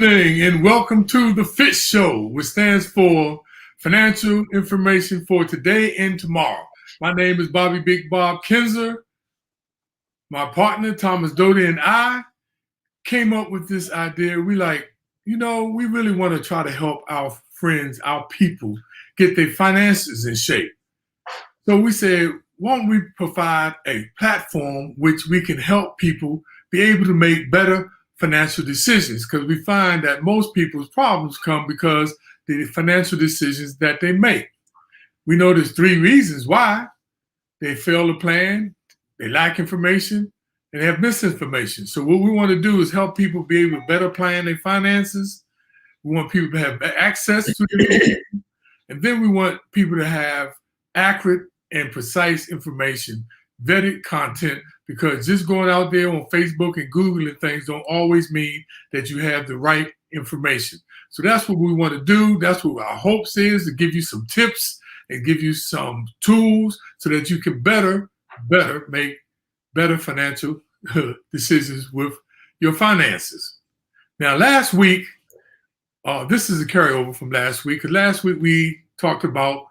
evening and welcome to the FITT Show, which stands for Financial Information for Today and Tomorrow. My name is Bobby Big Bob Kinzer. My partner, Thomas Doty, and I came up with this idea. We we really want to try to help our friends, our people, get their finances in shape. So we said, why don't we provide a platform which we can help people be able to make better financial decisions, because we find that most people's problems come because the financial decisions that they make. We know there's three reasons why: they fail to plan, they lack information, and they have misinformation. So what we want to do is help people be able to better plan their finances. We want people to have access to it, and then we want people to have accurate and precise information, vetted content, because just going out there on Facebook and Googling things don't always mean that you have the right information. So that's what we want to do. That's what our hopes is, to give you some tips and give you some tools so that you can better make better financial decisions with your finances. Now, last week, this is a carryover from last week, because last week we talked about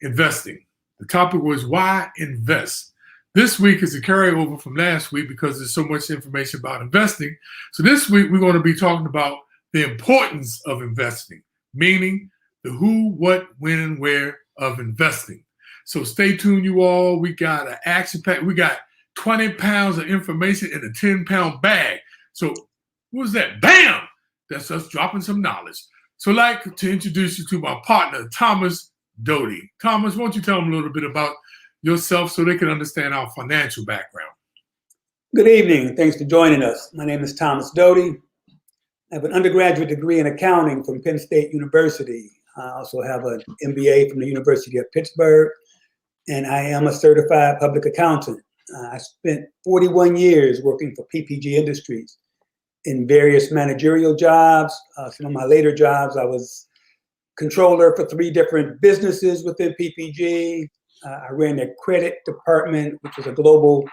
investing. The topic was why invest. This week is a carryover from last week because there's so much information about investing. So this week we're going to be talking about the importance of investing, meaning the who, what, when, and where of investing. So stay tuned, you all. We got an action pack. We got 20 pounds of information in a 10-pound bag. So what was that? Bam! That's us dropping some knowledge. So I'd like to introduce you to my partner, Thomas Doty. Thomas, why don't you tell them a little bit about yourself so they can understand our financial background? Good evening. Thanks for joining us. My name is Thomas Doty. I have an undergraduate degree in accounting from Penn State University. I also have an MBA from the University of Pittsburgh, and I am a certified public accountant. I spent 41 years working for PPG Industries in various managerial jobs. Some of my later jobs, I was controller for 3 different businesses within PPG. I ran their credit department, which was a global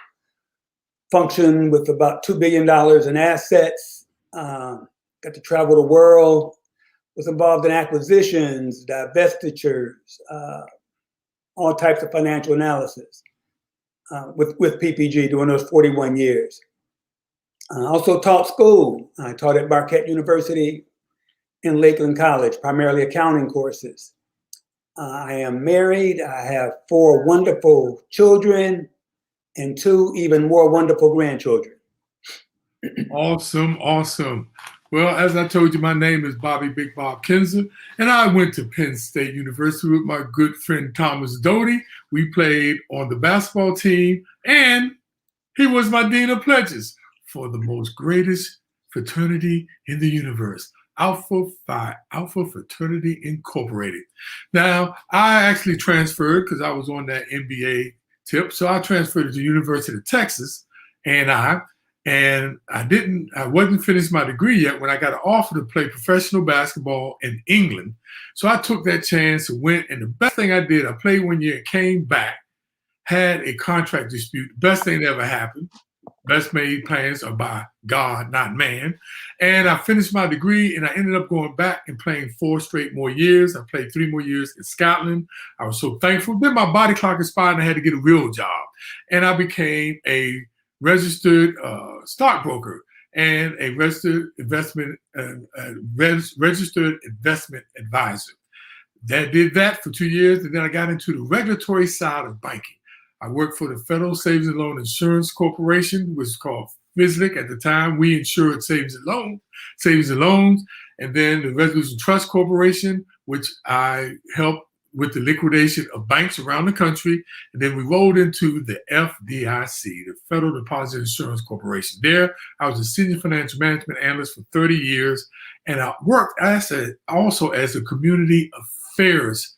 function with about $2 billion in assets. Got to travel the world, was involved in acquisitions, divestitures, all types of financial analysis with PPG during those 41 years. I also taught school. I taught at Marquette University and Lakeland College, primarily accounting courses. I am married. I have 4 wonderful children and 2 even more wonderful grandchildren. Awesome, awesome. Well, as I told you, my name is Bobby Big Bob Kinzer, and I went to Penn State University with my good friend Thomas Doty. We played on the basketball team, and he was my dean of pledges for the most greatest fraternity in the universe, Alpha Phi, Alpha Fraternity Incorporated. Now, I actually transferred because I was on that MBA tip. So I transferred to the University of Texas, and I wasn't finished my degree yet when I got an offer to play professional basketball in England. So I took that chance and went, and the best thing I did, I played 1 year, came back, had a contract dispute. The best thing that ever happened. Best made plans are by God, not man. And I finished my degree, and I ended up going back and playing 4 straight more years. I played 3 more years in Scotland. I was so thankful. Then my body clock expired, and I had to get a real job. And I became a registered stockbroker and a registered investment advisor. That did that for 2 years, and then I got into the regulatory side of banking. I worked for the Federal Savings and Loan Insurance Corporation, which was called FSLIC at the time. We insured savings and loans, and then the Resolution Trust Corporation, which I helped with the liquidation of banks around the country. And then we rolled into the FDIC, the Federal Deposit Insurance Corporation. There, I was a senior financial management analyst for 30 years, and I worked also as a community affairs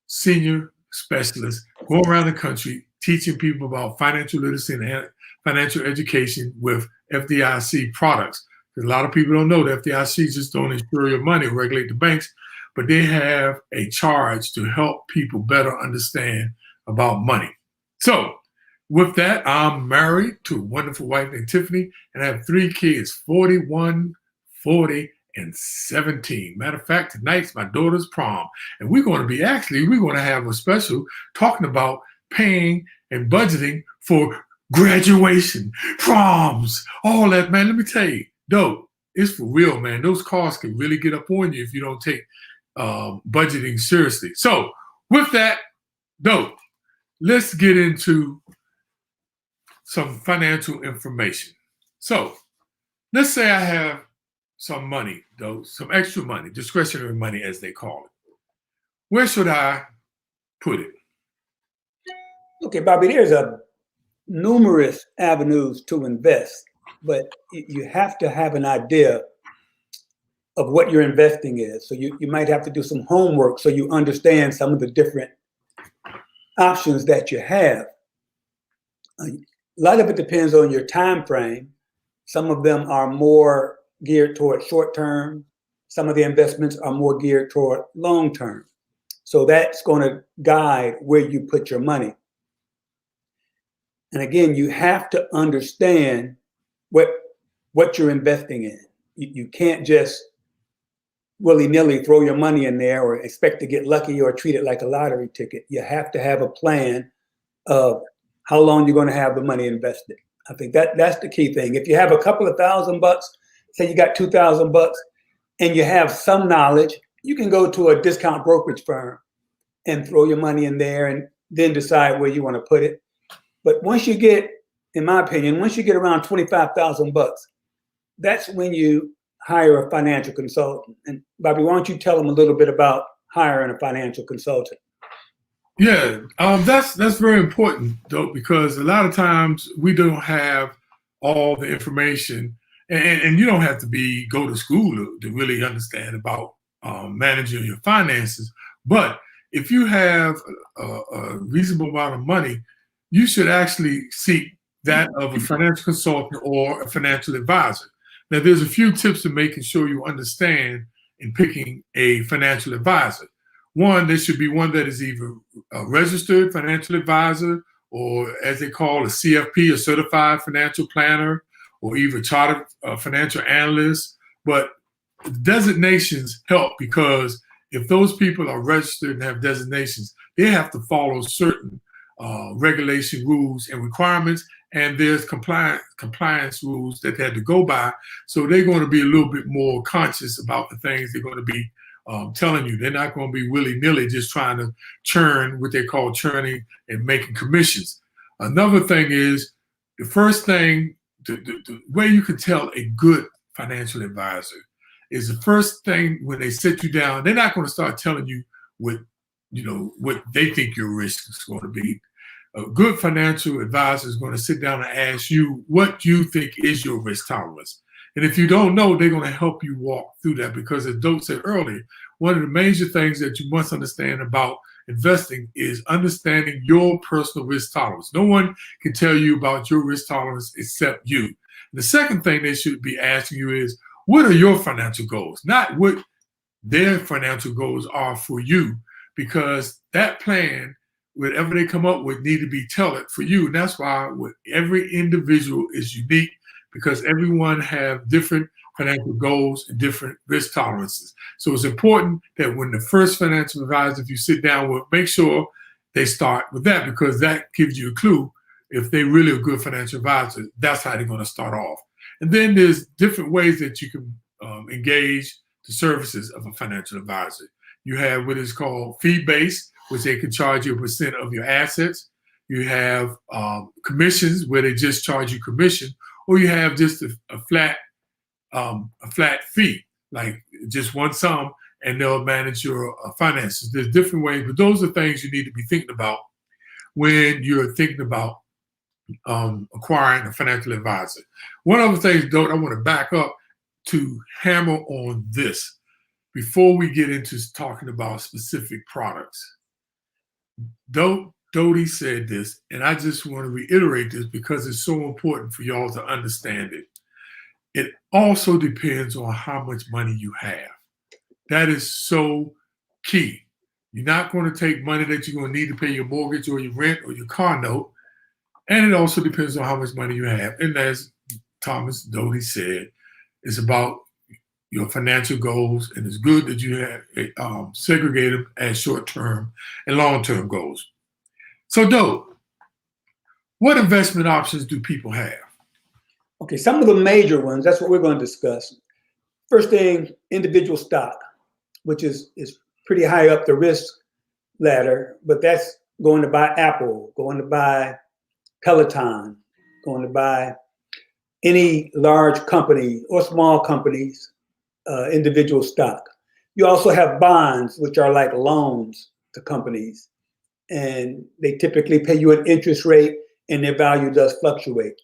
senior specialist, going around the country teaching people about financial literacy and financial education with FDIC products. Because a lot of people don't know the FDIC just don't insure your money or regulate the banks, but they have a charge to help people better understand about money. So with that, I'm married to a wonderful wife named Tiffany, and I have 3 kids, 41, 40, 2017. Matter of fact, tonight's my daughter's prom. And we're going to have a special talking about paying and budgeting for graduation, proms, all that, man. Let me tell you, dope. It's for real, man. Those costs can really get up on you if you don't take budgeting seriously. So with that, dope, let's get into some financial information. So let's say I have some money, though, some extra money, discretionary money, as they call it. Where should I put it? Okay, Bobby, there's numerous avenues to invest, but you have to have an idea of what your investing is. So you might have to do some homework so you understand some of the different options that you have. A lot of it depends on your time frame. Some of them are more geared toward short term. Some of the investments are more geared toward long term. So that's going to guide where you put your money. And again, you have to understand what you're investing in. You can't just willy-nilly throw your money in there or expect to get lucky or treat it like a lottery ticket. You have to have a plan of how long you're going to have the money invested. I think that's the key thing. If you have a couple of $1,000, say you got $2,000 and you have some knowledge, you can go to a discount brokerage firm and throw your money in there and then decide where you want to put it. But once you get, in my opinion, once you get around $25,000, that's when you hire a financial consultant. And Bobby, why don't you tell them a little bit about hiring a financial consultant? Yeah, that's very important, though, because a lot of times we don't have all the information, and you don't have to go to school to really understand about managing your finances. But if you have a reasonable amount of money, you should actually seek that of a financial consultant or a financial advisor. Now, there's a few tips to making sure you understand in picking a financial advisor. One, there should be one that is either a registered financial advisor or, as they call, a CFP, a certified financial planner, or even chartered financial analyst. But designations help, because if those people are registered and have designations, they have to follow certain regulation rules and requirements, and there's compliance rules that they had to go by. So they're going to be a little bit more conscious about the things they're going to be telling you. They're not going to be willy-nilly just trying to churn, what they call churning and making commissions. Another thing is, the first thing, the way you can tell a good financial advisor is, the first thing when they sit you down, they're not going to start telling you what they think your risk is going to be. A good financial advisor is going to sit down and ask you what you think is your risk tolerance. And if you don't know, they're going to help you walk through that, because, as Dope said earlier, one of the major things that you must understand about investing is understanding your personal risk tolerance. No one can tell you about your risk tolerance except you. And the second thing they should be asking you is, what are your financial goals? Not what their financial goals are for you, because that plan, whatever they come up with, need to be tailored for you. And that's why every individual is unique, because everyone have different financial goals and different risk tolerances. So it's important that when the first financial advisor, if you sit down with, make sure they start with that, because that gives you a clue if they're really a good financial advisor. That's how they're going to start off. And then there's different ways that you can engage the services of a financial advisor. You have what is called fee-based, which they can charge you a percent of your assets. You have commissions, where they just charge you commission, or you have just a flat fee, like just one sum, and they'll manage your finances. There's different ways, but those are things you need to be thinking about when you're thinking about acquiring a financial advisor. One other thing, though, I want to back up to hammer on this before we get into talking about specific products. Dodie said this, and I just want to reiterate this because it's so important for y'all to understand it. It also depends on how much money you have. That is so key. You're not going to take money that you're going to need to pay your mortgage or your rent or your car note. And it also depends on how much money you have. And as Thomas Dodie said, it's about your financial goals, and it's good that you have segregate them as short-term and long-term goals. So, Doe, what investment options do people have? Okay, some of the major ones, that's what we're going to discuss. First thing, individual stock, which is pretty high up the risk ladder, but that's going to buy Apple, going to buy Peloton, going to buy any large company or small companies, individual stock. You also have bonds, which are like loans to companies, and they typically pay you an interest rate and their value does fluctuate.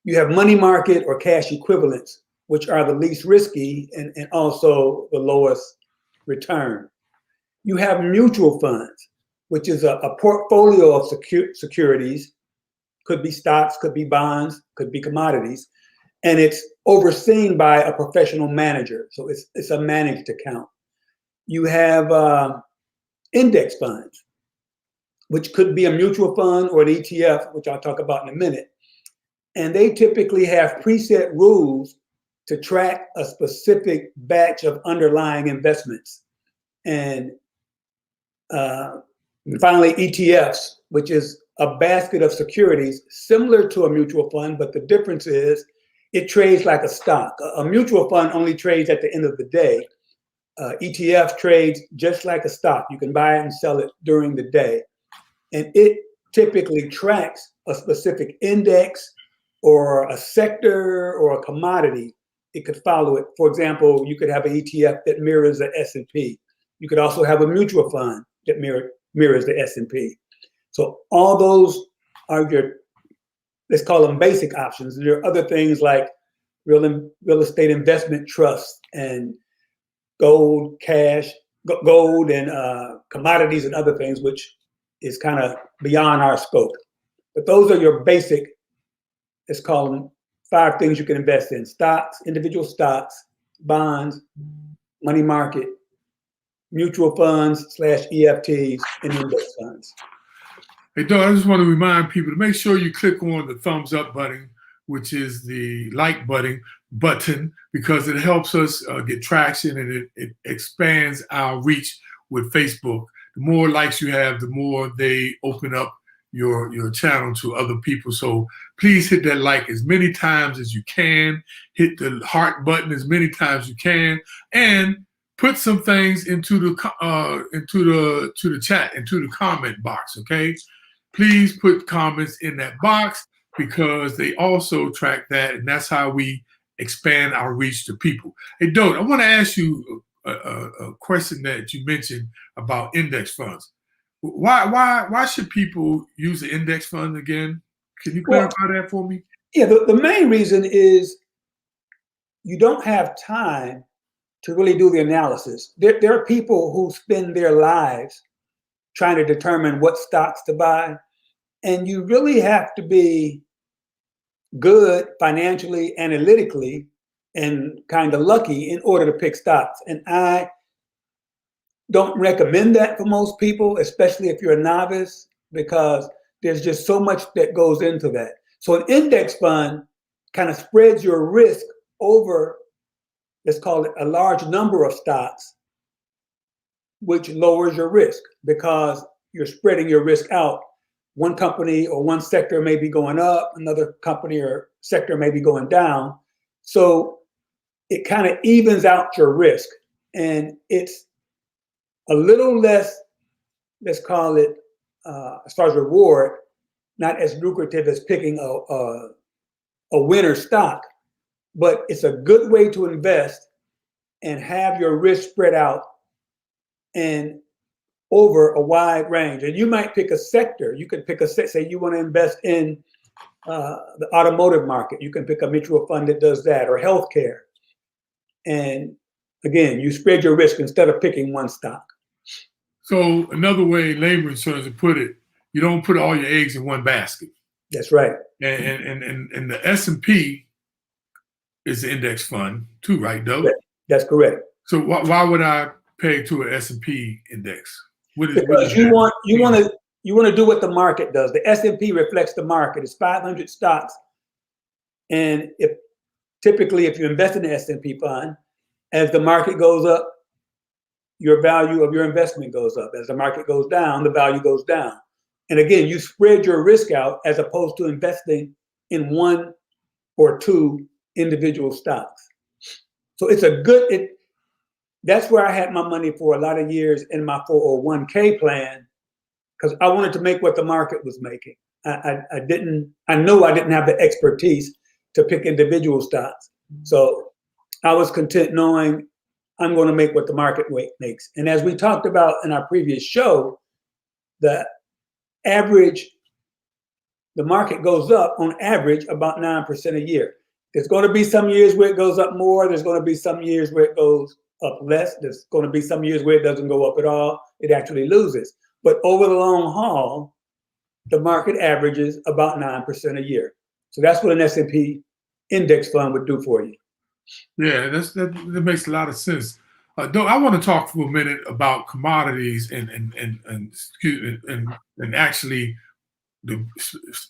You have money market or cash equivalents, which are the least risky and also the lowest return. You have mutual funds, which is a portfolio of securities, could be stocks, could be bonds, could be commodities, and it's overseen by a professional manager. So it's a managed account. You have index funds, which could be a mutual fund or an ETF, which I'll talk about in a minute. And they typically have preset rules to track a specific batch of underlying investments. And finally, ETFs, which is a basket of securities similar to a mutual fund, but the difference is it trades like a stock. A mutual fund only trades at the end of the day. ETF trades just like a stock. You can buy it and sell it during the day. And it typically tracks a specific index or a sector or a commodity. It could follow it. For example, you could have an ETF that mirrors the S&P. You could also have a mutual fund that mirrors the S&P. So all those are your, let's call them basic options. There are other things like real estate investment trusts and gold, cash, gold and commodities and other things, which is kind of beyond our scope. But those are your basic, let's call them 5 things you can invest in: stocks, individual stocks, bonds, money market, mutual funds / EFTs, and index funds. Hey, Doug, I just want to remind people to make sure you click on the thumbs up button, which is the like button, because it helps us get traction and it expands our reach with Facebook. The more likes you have, the more they open up your channel to other people. So please hit that like as many times as you can. Hit the heart button as many times as you can, and put some things into the chat, into the comment box. Okay, please put comments in that box because they also track that, and that's how we expand our reach to people. Hey, Doug, I want to ask you a question that you mentioned about index funds. Why should people use the index fund again? Can you clarify that for me? Yeah, the main reason is you don't have time to really do the analysis. There are people who spend their lives trying to determine what stocks to buy, and you really have to be good financially, analytically, and kind of lucky in order to pick stocks. And I don't recommend that for most people, especially if you're a novice, because there's just so much that goes into that. So an index fund kind of spreads your risk over, let's call it, a large number of stocks, which lowers your risk because you're spreading your risk out. One company or one sector may be going up, another company or sector may be going down. So it kind of evens out your risk, and it's a little less, let's call it, as far as reward, not as lucrative as picking a winner stock, but it's a good way to invest and have your risk spread out and over a wide range. And you might pick a sector. You could pick say you want to invest in the automotive market. You can pick a mutual fund that does that, or healthcare. And again, you spread your risk instead of picking one stock. So another way layman's terms to put it, you don't put all your eggs in one basket. That's right. And the S&P is the index fund too, right, Doug? That's correct. So why would I pay to an S&P index? Because you want to do what the market does. The S&P reflects the market. It's 500 stocks, and typically if you invest in the S&P fund, as the market goes up, your value of your investment goes up. As the market goes down, the value goes down. And again, you spread your risk out as opposed to investing in one or two individual stocks. So it's a good, that's where I had my money for a lot of years in my 401k plan, because I wanted to make what the market was making. I know I didn't have the expertise to pick individual stocks. So I was content knowing I'm going to make what the market makes. And as we talked about in our previous show, the market goes up on average about 9% a year. There's going to be some years where it goes up more. There's going to be some years where it goes up less. There's going to be some years where it doesn't go up at all. It actually loses. But over the long haul, the market averages about 9% a year. So that's what an S&P index fund would do for you. Yeah, that makes a lot of sense. Though I want to talk for a minute about commodities and actually the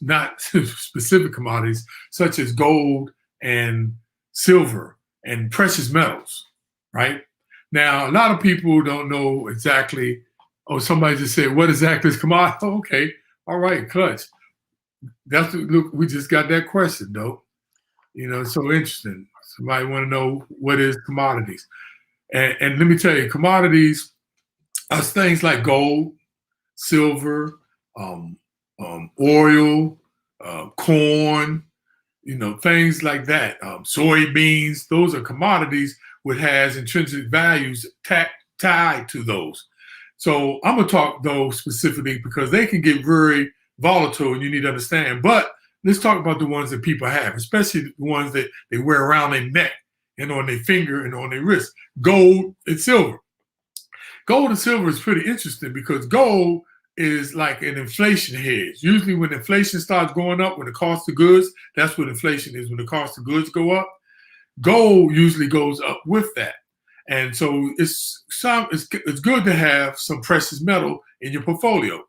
not specific commodities such as gold and silver and precious metals, right? Now, a lot of people don't know exactly. Oh, somebody just said, what exactly is commodity? Oh, okay, all right, clutch. Look, we just got that question, though. You know, it's so interesting. Somebody want to know what is commodities. And let me tell you, commodities are things like gold, silver, oil, corn, you know, things like that. Soybeans, those are commodities which has intrinsic values tied to those. So I'm going to talk those specifically because they can get very volatile and you need to understand. But let's talk about the ones that people have, especially the ones that they wear around their neck and on their finger and on their wrist. Gold and silver. Gold and silver is pretty interesting because gold is like an inflation hedge. Usually when inflation starts going up, when the cost of goods, that's what inflation is. When the cost of goods go up, gold usually goes up with that. And so it's good to have some precious metal in your portfolio.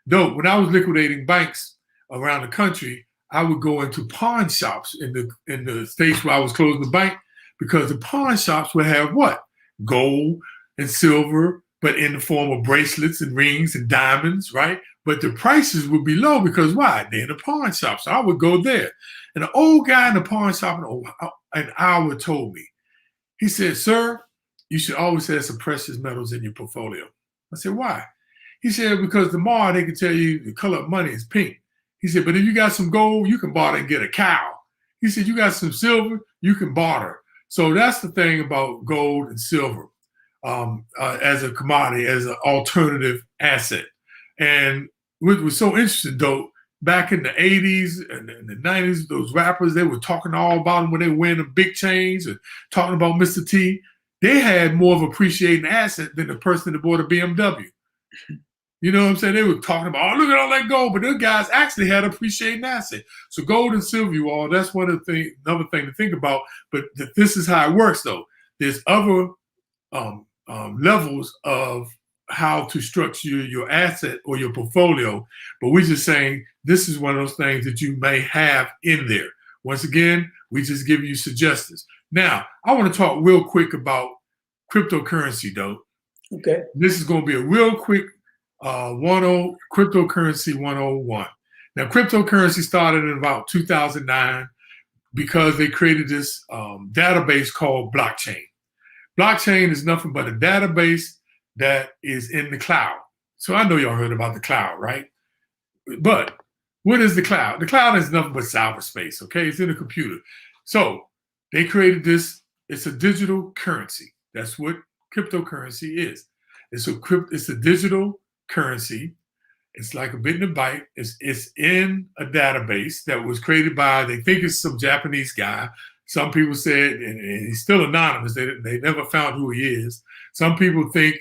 Though when I was liquidating banks around the country, I would go into pawn shops in the states where I was closing the bank, because the pawn shops would have what? Gold and silver, but in the form of bracelets and rings and diamonds, right? But the prices would be low because why? They're in the pawn shop. So I would go there. And the old guy in the pawn shop an hour told me, he said, sir, you should always have some precious metals in your portfolio. I said, why? He said, because tomorrow they can tell you the color of money is pink. He said, but if you got some gold, you can barter and get a cow. He said, you got some silver, you can barter. So that's the thing about gold and silver as a commodity, as an alternative asset. And what was so interesting, though, back in the 80s and the 90s, those rappers, they were talking all about them when they were wearing the big chains and talking about Mr. T. They had more of an appreciating asset than the person that bought a BMW. You know what I'm saying? They were talking about, oh, look at all that gold, but those guys actually had appreciating asset. So gold and silver, you all, that's another thing to think about. But this is how it works, though. There's other levels of how to structure your asset or your portfolio. But we're just saying this is one of those things that you may have in there. Once again, we just give you suggestions. Now, I want to talk real quick about cryptocurrency, though. Okay. This is going to be a real quick cryptocurrency 101. Now, cryptocurrency started in about 2009 because they created this database called blockchain. Blockchain is nothing but a database that is in the cloud. So I know y'all heard about the cloud, right? But what is the cloud? The cloud is nothing but cyberspace, okay? It's in a computer. So they created this. It's a digital currency. That's what cryptocurrency is. It's a digital currency. It's like a bit in a byte. It's in a database that was created by, they think it's some Japanese guy. Some people said, and he's still anonymous. They never found who he is. Some people think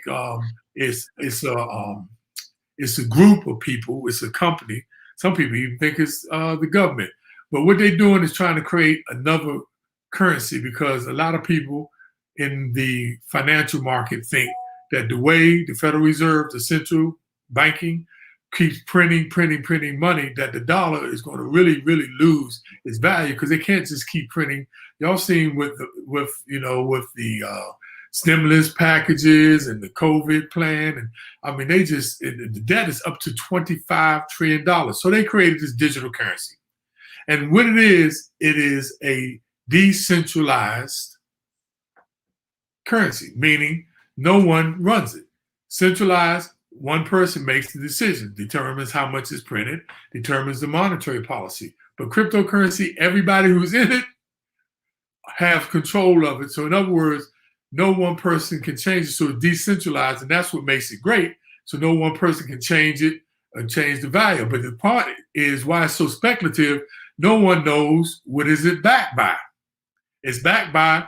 it's a group of people. It's a company. Some people even think it's the government. But what they're doing is trying to create another currency, because a lot of people in the financial market think that the way the Federal Reserve, the central banking, keeps printing money, that the dollar is going to really lose its value, because they can't just keep printing. Y'all seen with the stimulus packages and the COVID plan. And I mean, the debt is up to $25 trillion. So they created this digital currency. And what it is a decentralized currency, meaning no one runs it. Centralized, one person makes the decision, determines how much is printed, determines the monetary policy. But cryptocurrency, everybody who's in it have control of it. So in other words, no one person can change it. So it's decentralized, and that's what makes it great. So no one person can change it or change the value. But the part is why it's so speculative. No one knows what is it backed by. It's backed by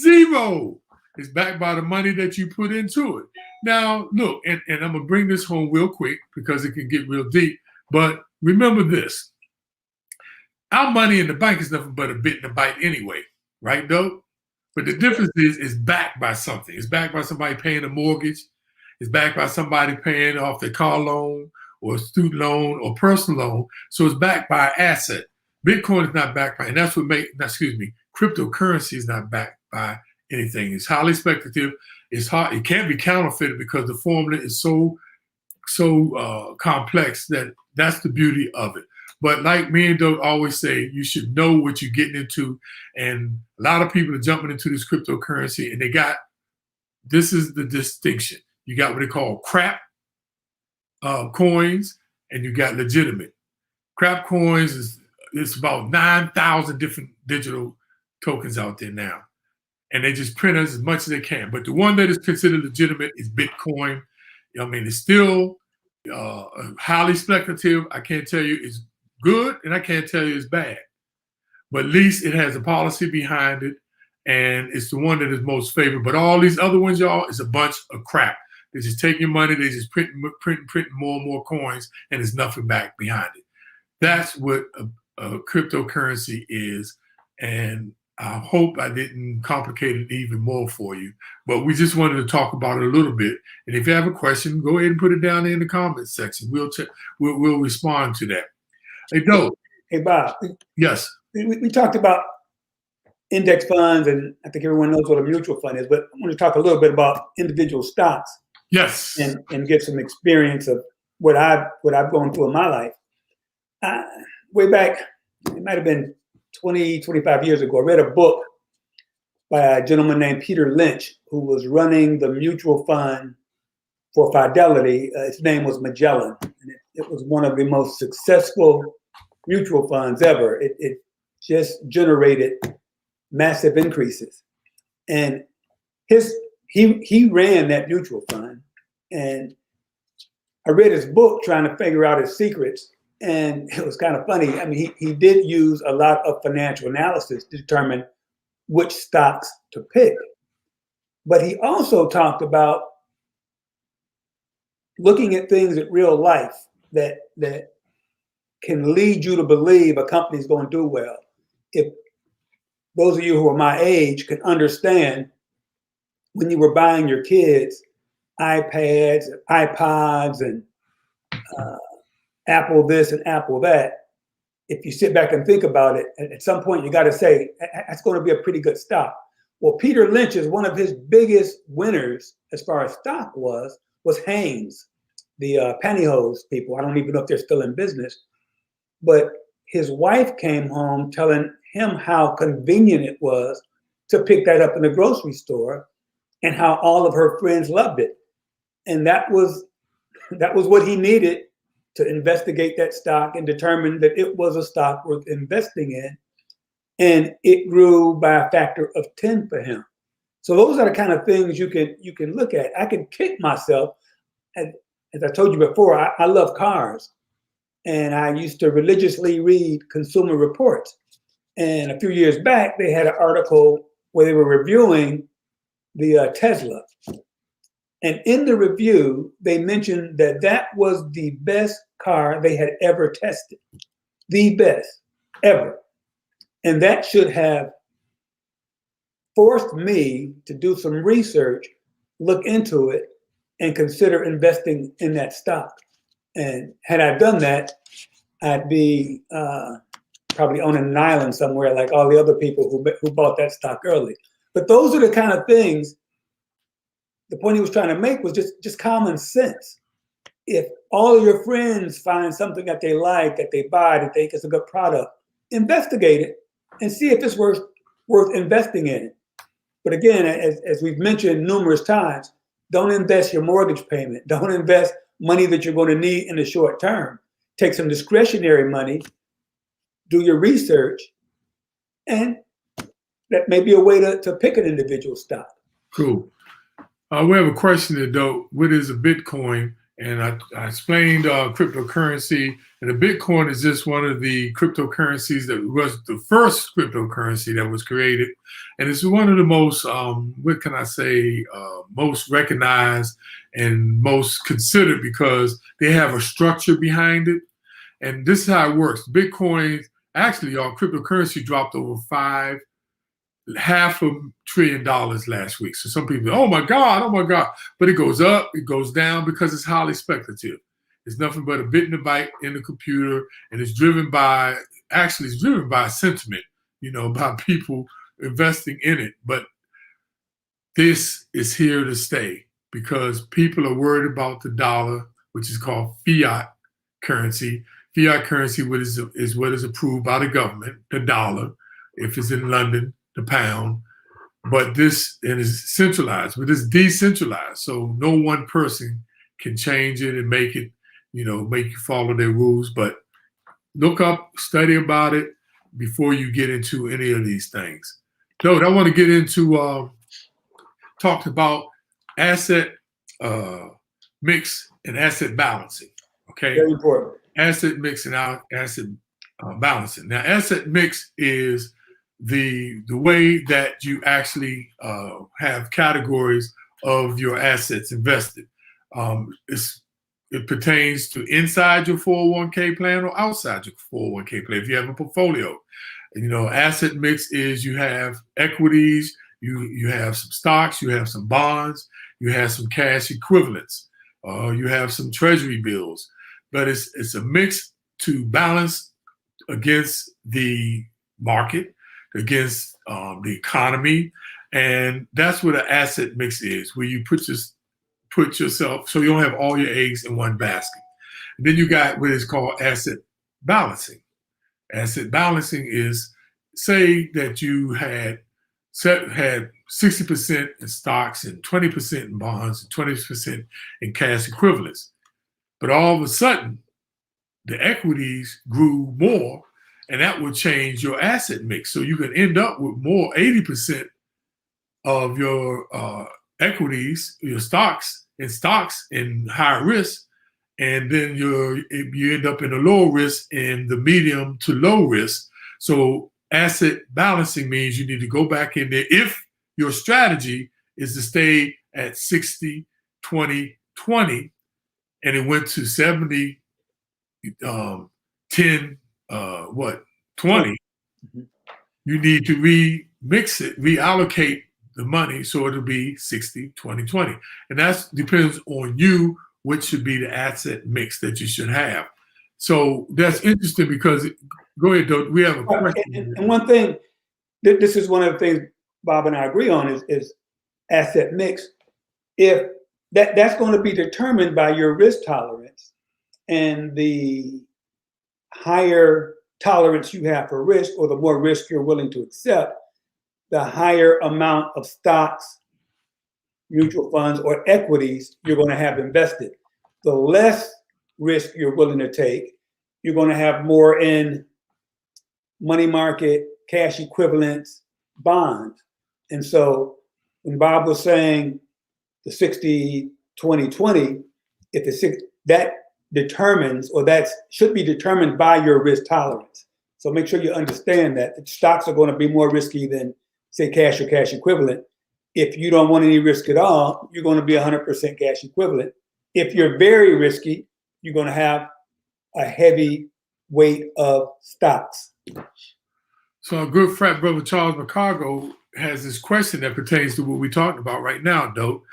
zero. It's backed by the money that you put into it. Now, look, and I'm going to bring this home real quick because it can get real deep. But remember this. Our money in the bank is nothing but a bit and a byte anyway, right, Dope? But the difference is it's backed by something. It's backed by somebody paying a mortgage. It's backed by somebody paying off their car loan or student loan or personal loan. So it's backed by an asset. Bitcoin is not backed by, and that's what cryptocurrency is not backed by anything. It's highly speculative. It's hard. It can't be counterfeited because the formula is so complex that that's the beauty of it. But like me and Doug always say, you should know what you're getting into. And a lot of people are jumping into this cryptocurrency, and this is the distinction. You got what they call crap coins, and you got legitimate. Crap coins it's about 9,000 different digital tokens out there now. And they just print as much as they can. But the one that is considered legitimate is Bitcoin. I mean, it's still highly speculative. I can't tell you it's good, and I can't tell you it's bad. But at least it has a policy behind it, and it's the one that is most favored. But all these other ones, y'all, is a bunch of crap. They just take your money, they just print more and more coins, and there's nothing back behind it. That's what a cryptocurrency is, and I hope I didn't complicate it even more for you, but we just wanted to talk about it a little bit. And if you have a question, go ahead and put it down there in the comments section. We'll respond to that. Hey, Doe. Hey, Bob. Yes. We talked about index funds, and I think everyone knows what a mutual fund is, but I want to talk a little bit about individual stocks. Yes. And get some experience of what I've gone through in my life. Way back, it might have been 20, 25 years ago, I read a book by a gentleman named Peter Lynch, who was running the mutual fund for Fidelity. His name was Magellan. And it was one of the most successful mutual funds ever. It just generated massive increases. And he ran that mutual fund. And I read his book trying to figure out his secrets. And it was kind of funny. I mean, he did use a lot of financial analysis to determine which stocks to pick. But he also talked about looking at things in real life that can lead you to believe a company is going to do well. If those of you who are my age can understand, when you were buying your kids iPads, iPods, and Apple this and Apple that, if you sit back and think about it, at some point you got to say, that's going to be a pretty good stock. Well, Peter Lynch is one of his biggest winners as far as stock was Hanes, the pantyhose people. I don't even know if they're still in business. But his wife came home telling him how convenient it was to pick that up in the grocery store and how all of her friends loved it. And that was what he needed to investigate that stock and determine that it was a stock worth investing in. And it grew by a factor of 10 for him. So those are the kind of things you can look at. I can kick myself. As I told you before, I love cars. And I used to religiously read Consumer Reports. And a few years back, they had an article where they were reviewing the Tesla. And in the review, they mentioned that was the best car they had ever tested. The best ever. And that should have forced me to do some research, look into it, and consider investing in that stock. And had I done that, I'd be probably on an island somewhere like all the other people who bought that stock early. But those are the kind of things the point he was trying to make was just common sense. If all of your friends find something that they like, that they buy, that they think is a good product, investigate it and see if it's worth investing in it. But again, as we've mentioned numerous times, don't invest your mortgage payment. Don't invest money that you're going to need in the short term. Take some discretionary money, do your research, and that may be a way to pick an individual stock. Cool. We have a question there, though. What is a Bitcoin? And I explained cryptocurrency, and the Bitcoin is just one of the cryptocurrencies that was the first cryptocurrency that was created. And it's one of the most, what can I say, most recognized and most considered because they have a structure behind it. And this is how it works. Bitcoin, actually, our cryptocurrency dropped over $500 billion last week. So some people, oh my God. But it goes up, it goes down because it's highly speculative. It's nothing but a bit and a byte in the computer, and it's driven by sentiment, by people investing in it. But this is here to stay because people are worried about the dollar, which is called fiat currency. Fiat currency is what is approved by the government, the dollar, if it's in London, the pound, but this is centralized, but it's decentralized. So no one person can change it and make it, make you follow their rules. But look up, study about it before you get into any of these things. So I want to get into talk about asset mix and asset balancing. Okay, very important. Asset mix and asset balancing. Now, asset mix is the way that you actually have categories of your assets invested. It pertains to inside your 401k plan or outside your 401k plan. If you have a portfolio, asset mix is you have equities, you have some stocks, you have some bonds, you have some cash equivalents, you have some treasury bills, but it's a mix to balance against the market, against the economy, and that's what an asset mix is, where you put yourself so you don't have all your eggs in one basket. And then you got what is called asset balancing. Asset balancing is, say that you had 60% in stocks and 20% in bonds and 20% in cash equivalents, but all of a sudden the equities grew more. And that would change your asset mix. So you can end up with more 80% of your equities, your stocks in higher risk. And then you end up in a low risk in the medium to low risk. So asset balancing means you need to go back in there if your strategy is to stay at 60, 20, 20, and it went to 70, 10, 20, you need to remix it, reallocate the money so it'll be 60, 20, 20. And that depends on you, what should be the asset mix that you should have. So that's interesting because, go ahead, Doug, we have a question. And one thing, this is one of the things Bob and I agree on is asset mix. If that's going to be determined by your risk tolerance, and the higher tolerance you have for risk, or the more risk you're willing to accept, the higher amount of stocks, mutual funds, or equities you're going to have invested. The less risk you're willing to take, you're going to have more in money market, cash equivalents, bonds. And so when Bob was saying the 60, 20, 20, that determines, or that should be determined by your risk tolerance. So make sure you understand that stocks are going to be more risky than, say, cash or cash equivalent. If you don't want any risk at all, you're going to be 100% cash equivalent. If you're very risky, you're going to have a heavy weight of stocks. So our good frat brother Charles McCargo has this question that pertains to what we're talking about right now, Dope.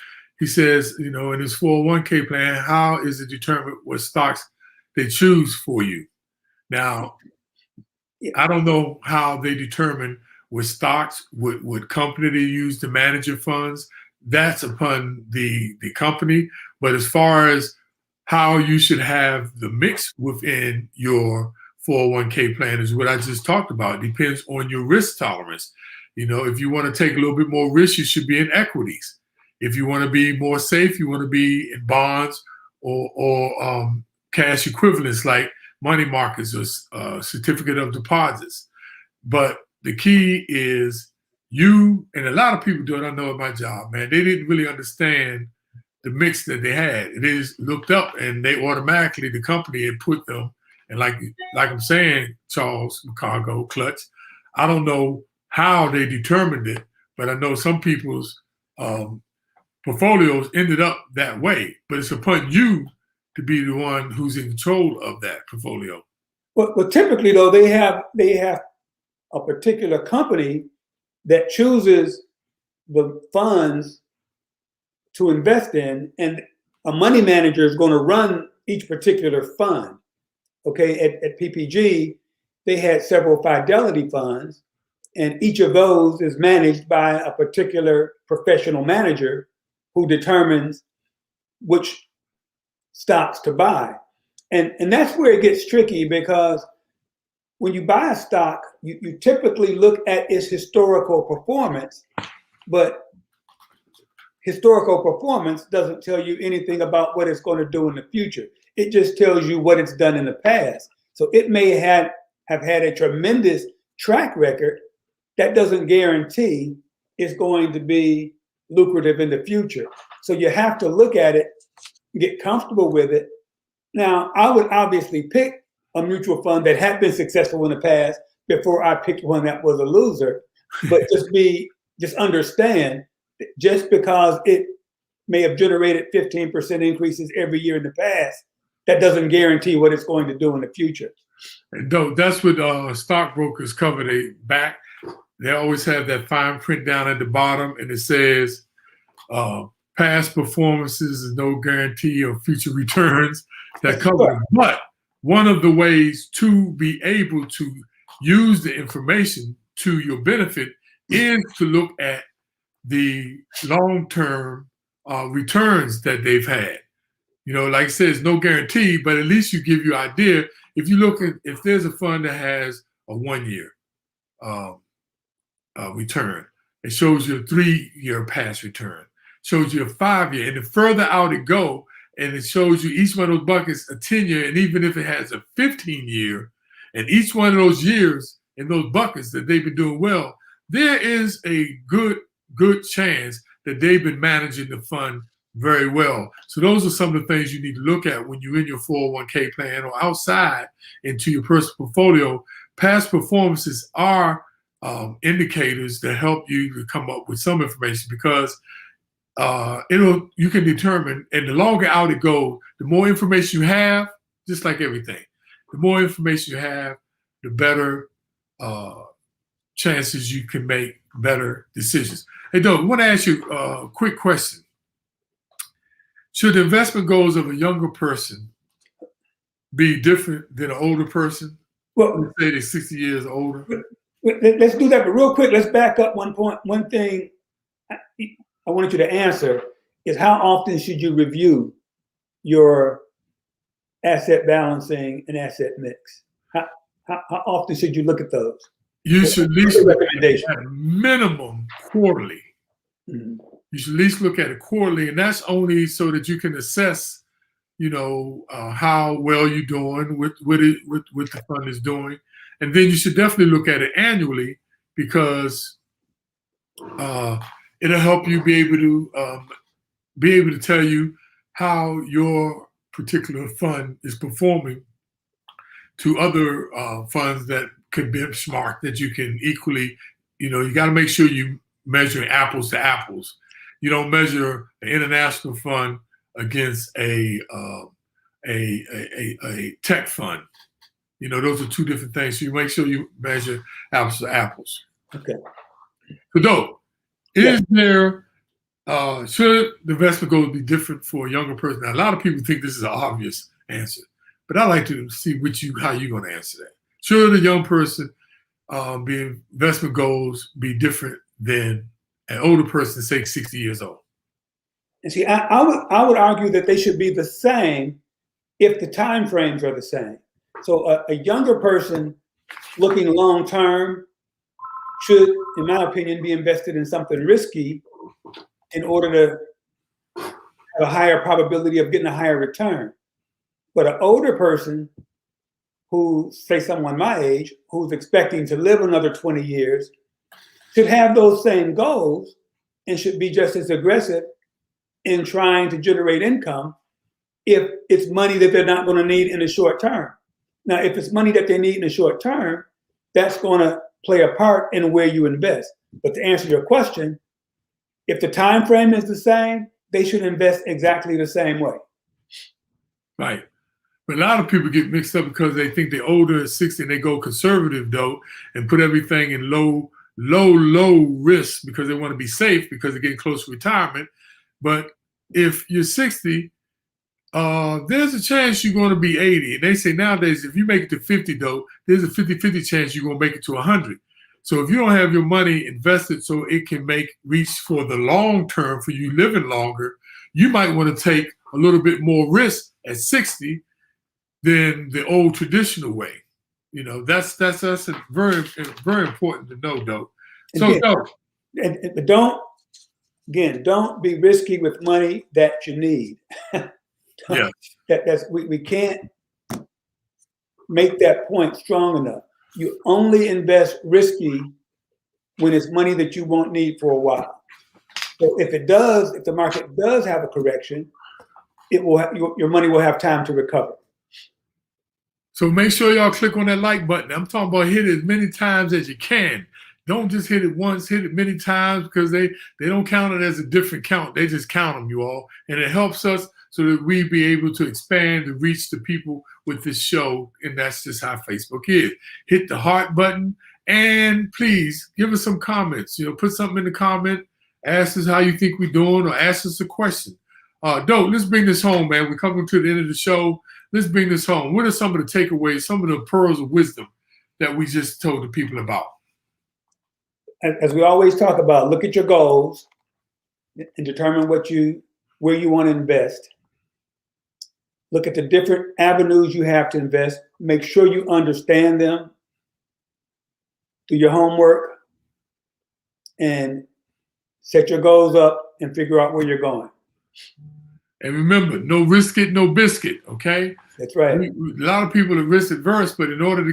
He says, in his 401k plan, how is it determined what stocks they choose for you? Now, I don't know how they determine what stocks, what company they use to manage your funds. that's upon the company. But as far as how you should have the mix within your 401k plan is what I just talked about. It depends on your risk tolerance. You know, if you want to take a little bit more risk, you should be in equities. If you want to be more safe, you want to be in bonds or cash equivalents like money markets or certificate of deposits. But the key is you, and a lot of people do it, I know at my job, man, they didn't really understand the mix that they had. They just looked up and they automatically, the company had put them, and like I'm saying, Charles, Chicago, Clutch, I don't know how they determined it, but I know some people's portfolios ended up that way. But it's upon you to be the one who's in control of that portfolio. Well, typically though, they have a particular company that chooses the funds to invest in, and a money manager is going to run each particular fund. Okay, at PPG, they had several Fidelity funds, and each of those is managed by a particular professional manager who determines which stocks to buy. And that's where it gets tricky, because when you buy a stock, you typically look at its historical performance, but historical performance doesn't tell you anything about what it's going to do in the future. It just tells you what it's done in the past. So it may have had a tremendous track record. That doesn't guarantee it's going to be lucrative in the future. So you have to look at it, get comfortable with it. Now, I would obviously pick a mutual fund that had been successful in the past before I picked one that was a loser. But just understand, just because it may have generated 15% increases every year in the past, that doesn't guarantee what it's going to do in the future. That's what stockbrokers cover their back. They always have that fine print down at the bottom, and it says, past performances is no guarantee of future returns. That covers it. But one of the ways to be able to use the information to your benefit is to look at the long-term returns that they've had. You know, like I said, it's no guarantee, but at least you give you an idea. If you look at, if there's a fund that has a 1 year return, it shows you a 3-year past return, shows you a 5-year, and the further out it go, and it shows you each one of those buckets a 10-year, and even if it has a 15-year, and each one of those years in those buckets that they've been doing well, there is a good chance that they've been managing the fund very well. So those are some of the things you need to look at when you're in your 401k plan or outside into your personal portfolio. Past performances are indicators that help you to come up with some information, because you can determine, and the longer out it goes, the more information you have, just like everything, the more information you have, the better chances you can make better decisions. Hey, Doug, I want to ask you a quick question. Should the investment goals of a younger person be different than an older person? Well, let's say they're 60 years older. Let's do that, but real quick, let's back up one point. One thing I wanted you to answer is, how often should you review your asset balancing and asset mix? How often should you look at those? You should at least look at minimum quarterly. Mm-hmm. You should at least look at it quarterly, and that's only so that you can assess, you know, how well you're doing, what the fund is doing, and then you should definitely look at it annually, because it'll help you be able to tell you how your particular fund is performing to other funds that could benchmark, that you can equally, you know, you got to make sure you measure apples to apples. You don't measure an international fund against a tech fund. You know, those are two different things. So you make sure you measure apples to apples. Okay. So, is there, should the investment goals be different for a younger person? Now, a lot of people think this is an obvious answer, but I like to see how you're going to answer that. Should a young person investment goals be different than an older person, say 60 years old? And see, I would argue that they should be the same if the time frames are the same. So a younger person looking long term should, in my opinion, be invested in something risky in order to have a higher probability of getting a higher return. But an older person who, say someone my age, who's expecting to live another 20 years, should have those same goals and should be just as aggressive in trying to generate income if it's money that they're not going to need in the short term. Now, if it's money that they need in the short term, that's going to play a part in where you invest. But to answer your question, if the time frame is the same, they should invest exactly the same way. Right. But a lot of people get mixed up because they think they're older at 60 and they go conservative, though, and put everything in low risk because they want to be safe because they're getting close to retirement. But if you're 60, there's a chance you're going to be 80. And they say nowadays, if you make it to 50, though, there's a 50-50 chance you're going to make it to 100. So if you don't have your money invested so it can reach for the long term for you living longer, you might want to take a little bit more risk at 60 than the old traditional way. You know, that's very important to know, though. So don't be risky with money that you need. Yeah, we can't make that point strong enough. You only invest risky when it's money that you won't need for a while. So if the market does have a correction, your money will have time to recover. So make sure y'all click on that like button. I'm talking about hit it as many times as you can. Don't just hit it once, hit it many times because they don't count it as a different count. They just count them, you all. And it helps us so that we be able to expand and reach the people with this show. And that's just how Facebook is. Hit the heart button and please give us some comments. You know, put something in the comment. Ask us how you think we're doing or ask us a question. Dope, let's bring this home, man. We're coming to the end of the show. Let's bring this home. What are some of the takeaways, some of the pearls of wisdom that we just told the people about? As we always talk about, look at your goals and determine where you want to invest. Look at the different avenues you have to invest. Make sure you understand them. Do your homework and set your goals up and figure out where you're going. And remember, no risk it, no biscuit, okay? That's right. A lot of people are risk adverse, but in order to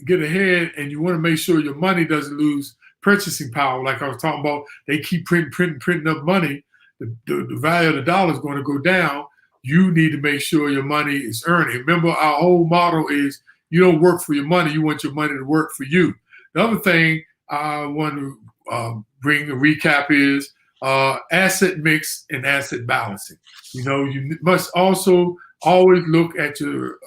get ahead and you want to make sure your money doesn't lose purchasing power, like I was talking about, they keep printing up money, the value of the dollar is going to go down. You need to make sure your money is earning. Remember, our whole motto is you don't work for your money, you want your money to work for you. The other thing I want to bring a recap is asset mix and asset balancing. You know, you must also always look at your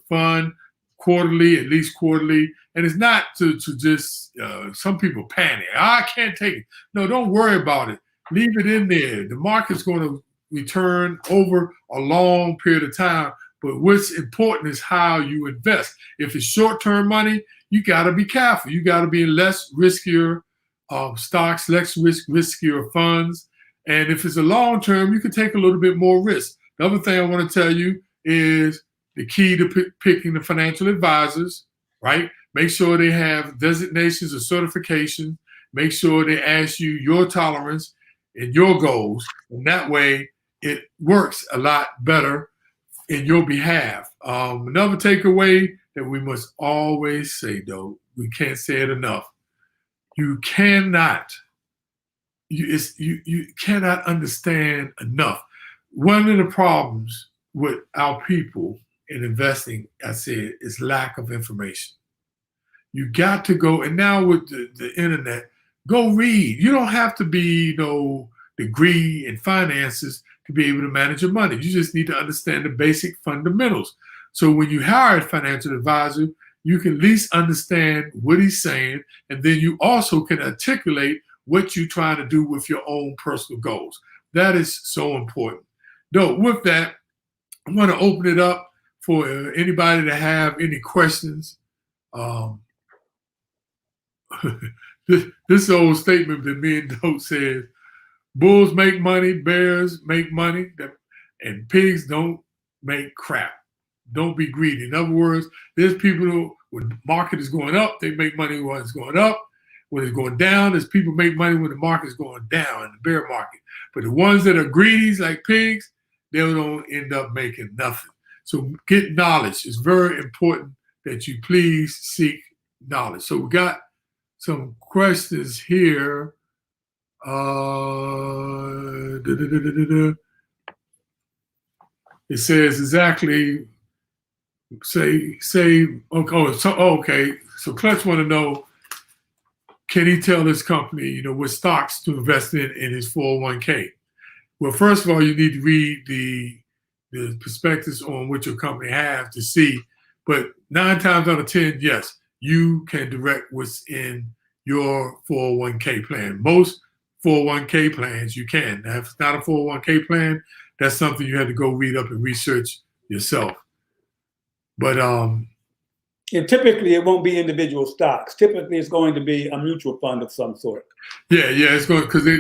fund quarterly, at least quarterly. And it's not to just, some people panic. I can't take it. No, don't worry about it. Leave it in there. The market's going to return over a long period of time. But what's important is how you invest. If it's short-term money, you got to be careful. You got to be in less riskier stocks, less riskier funds. And if it's a long-term, you can take a little bit more risk. The other thing I want to tell you is the key to picking the financial advisors, right? Make sure they have designations or certification. Make sure they ask you your tolerance and your goals. And that way it works a lot better in your behalf. Another takeaway that we must always say, though, we can't say it enough. You cannot understand enough. One of the problems with our people in investing, I said, is lack of information. You got to go, and now with the internet, go read. You don't have to be no degree in finances to be able to manage your money. You just need to understand the basic fundamentals. So when you hire a financial advisor, you can at least understand what he's saying, and then you also can articulate what you're trying to do with your own personal goals. That is so important. Though, with that, I'm going to open it up for anybody to have any questions. This old statement that me and Dope says, Bulls make money, bears make money, and pigs don't make crap. Don't be greedy. In other words, there's people who, when the market is going up, they make money when it's going up. When it's going down, there's people make money when the market is going down in the bear market. But the ones that are greedy, like pigs, they don't end up making nothing. So get knowledge. It's very important that you please seek knowledge. So we got some questions here. It says exactly, okay. So Clutch want to know, can he tell this company, what stocks to invest in his 401k? Well, first of all, you need to read the prospectus on what your company has to see. But 9 times out of 10, yes, you can direct what's in your 401k plan. Most 401k plans you can. Now, if it's not a 401k plan, that's something you have to go read up and research yourself. But and typically it won't be individual stocks. Typically it's going to be a mutual fund of some sort. Yeah, it's going because they're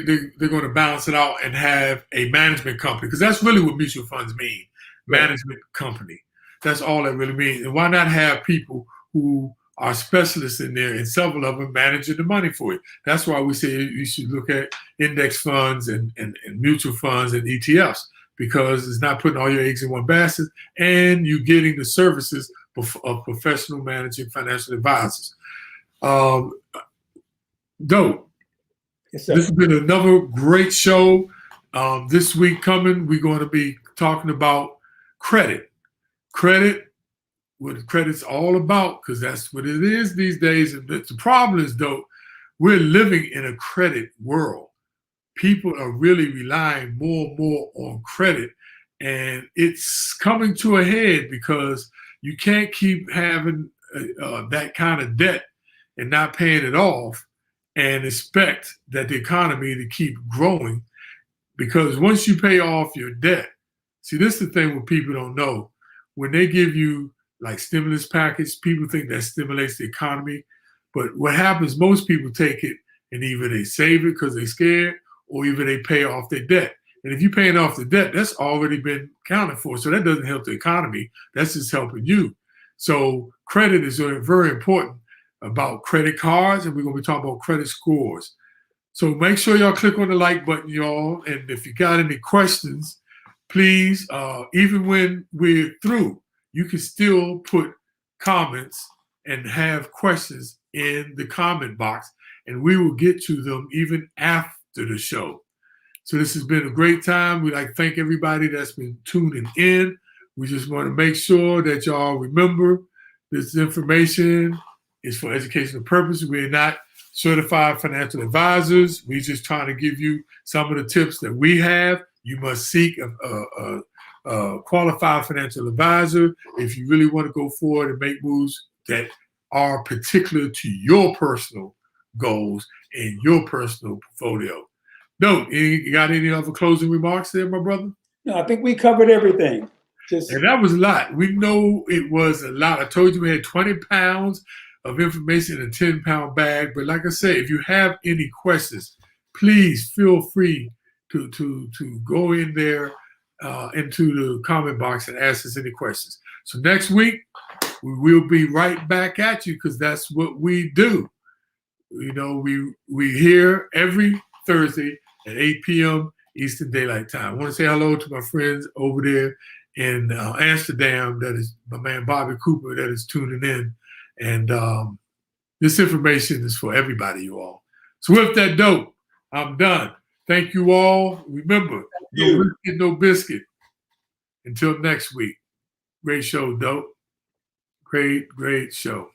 going to balance it out and have a management company, because that's really what mutual funds mean. Management company. That's all that really means. And why not have people who are specialists in there, and several of them managing the money for you? That's why we say you should look at index funds and mutual funds and ETFs, because it's not putting all your eggs in one basket, and you're getting the services of professional managing financial advisors. Dope. Yes, this has been another great show. This week coming, we're going to be talking about credit. What credit's all about, because that's what it is these days. And the problem is, though, we're living in a credit world. People are really relying more and more on credit, and it's coming to a head because you can't keep having that kind of debt and not paying it off and expect that the economy to keep growing. Because once you pay off your debt, see, this is the thing what people don't know. When they give you like stimulus package, people think that stimulates the economy. But what happens, most people take it and either they save it because they're scared, or either they pay off their debt. And if you're paying off the debt, that's already been accounted for. So that doesn't help the economy. That's just helping you. So credit is very important about credit cards, and we're going to be talking about credit scores. So make sure y'all click on the like button, y'all. And if you got any questions, please, even when we're through, you can still put comments and have questions in the comment box, and we will get to them even after the show. So this has been a great time. We'd like to thank everybody that's been tuning in. We just want to make sure that y'all remember this information is for educational purposes. We're not certified financial advisors. We're just trying to give you some of the tips that we have. You must seek a qualified financial advisor if you really want to go forward and make moves that are particular to your personal goals and your personal portfolio. No, you got any other closing remarks there, my brother? No, I think we covered everything. And that was a lot. We know it was a lot. I told you we had 20 pounds of information in a 10-pound bag. But like I said, if you have any questions, please feel free to go in there into the comment box and ask us any questions. So next week, we will be right back at you, because that's what we do. You know, we here every Thursday at 8 p.m. Eastern Daylight Time. I want to say hello to my friends over there in Amsterdam. That is my man Bobby Cooper that is tuning in. And this information is for everybody, you all. So with that, dope, I'm done. Thank you all. Remember, no biscuit, no biscuit. Until next week. Great show, dope. Great show.